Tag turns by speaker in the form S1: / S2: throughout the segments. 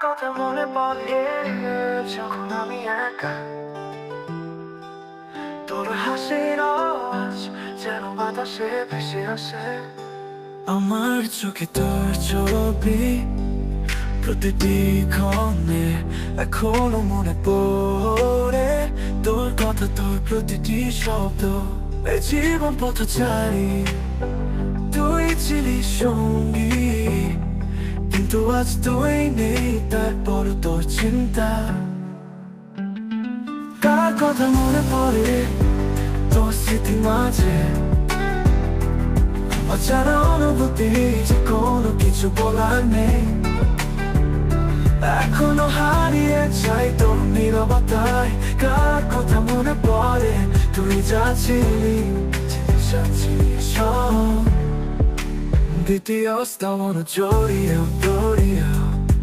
S1: কথা মনে পড়ে যখন আমি একা, তোর হাসির আওয়াজ যেন বাতাসে ভেসে আসে। আমার চোখে তোর ছবি প্রতিটি ক্ষণে এখনো মনে পড়ে, তোর কথা, তোর প্রতিটি শব্দ। এই জীবন পথচারী, তুই ছিলি সঙ্গী, কিন্তু আজ তুই নেই, তারপর তোর চিন্তা। কার কথা মনে পড়ে তোর স্মৃতি মাঝে, অজানা অনুভূতি যে কোনো কিছু বলার নেই। এখনো হারিয়ে যাই তোর নীরবতায়, কার কথা মনে পড়ে তুই যাচ্ছিলি সব। দ্বিতীয় স্তবন জড়িয়ে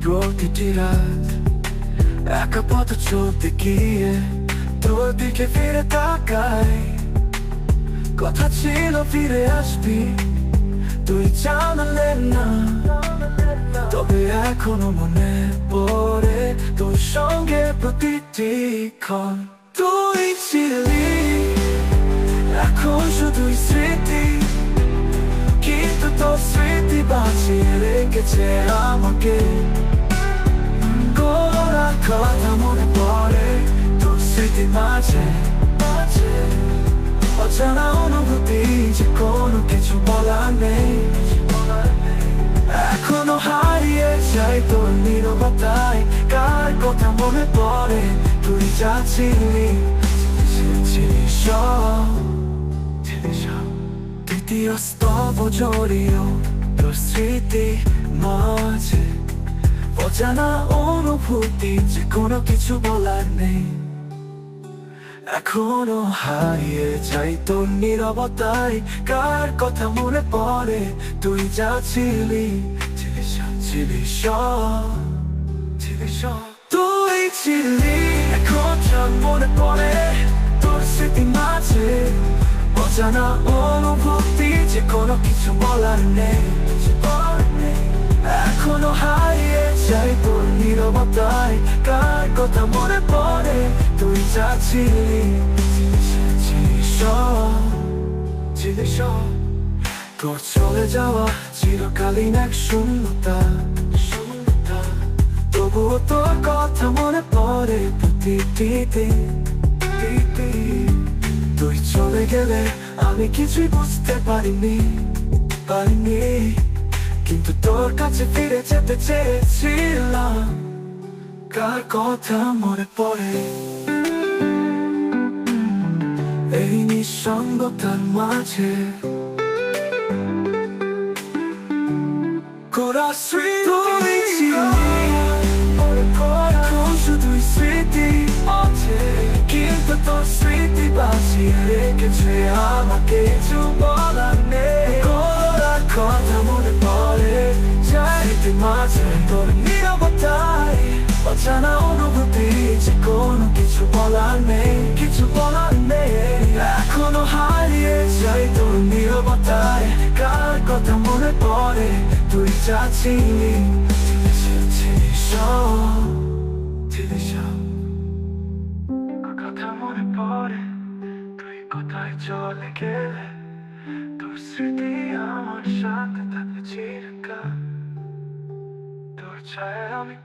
S1: প্রতিটি রাত, একা পথ চলতে গিয়ে তোর দিকে ফিরে তাকাই। কথা ছিল ফিরে আসবি, তুই জানালে না, তবে এখনো মনে পড়ে তোর সঙ্গে প্রতিটি ক্ষণ। তুই ছিলি, এখন শুধুই স্মৃতি, কিন্তু তোর স্মৃতি বাঁচিয়ে রেখেছে আমাকে। গোরা কথা মনে পড়ে তোর স্মৃতি মাঝে, অজানা অনুভূতি যে কোনো কিছু বলার নেই। এখনো হারিয়ে যাই তোর নীরবতায়, কার কথা মনে পড়ে তুই যাচ্ছিলি সব। তৃতীয় স্তব জড়িয়ে তোর স্মৃতি মাঝে, অজানা অনুভূতি যে কোনো কিছু বলার নেই। এখনো হারিয়ে যাই তোর নীরবতায়, কার কথা মনে পড়ে তুই যাচ্ছিলি তুই ছিলি। এখন সব মনে পড়ে তোর স্মৃতি মাঝে, অজানা অনুভূতি যে কোনো কিছু বলার নেই। এখনো হারিয়ে যাই তোর নীরবতায়, কার কথা মনে পড়ে তুই যাচ্ছিলি তোর চলে যাওয়া চিরকালীন এক শূন্যতা, তবুও তোর কথা মনে পড়ে প্রতিটি দিন। তুই চলে গেলে আমি কিছুই বুঝতে পারিনি, কিন্তু তোর কাছে ফিরে যেতে চেয়েছিলাম। কার কথা মনে পড়ে এই নিঃসঙ্গতার মাঝে, গোরা স্মৃতি এখন শুধুই স্মৃতি আছে, কিন্তু তোর স্মৃতি বাঁচিয়ে রেখেছে আমাকে। কিছু বলার নেই, গোরা কথা মনে পড়ে স্মৃতি মাঝে, তোর নীরবতায় অজানা অনুভূতি যে কোনো কিছু বলার নেই, কিছু বলার নেই। এখনো হারিয়ে যাই তোর নীরবতায়, কার কথা মনে পড়ে তুই যাচ্ছিলি কথা মনে পড়ে তুই কোথায় চলে গেলে, তোর স্মৃতি আমার সাথে থাকলে চিরকাল, তোর ছায়া আমি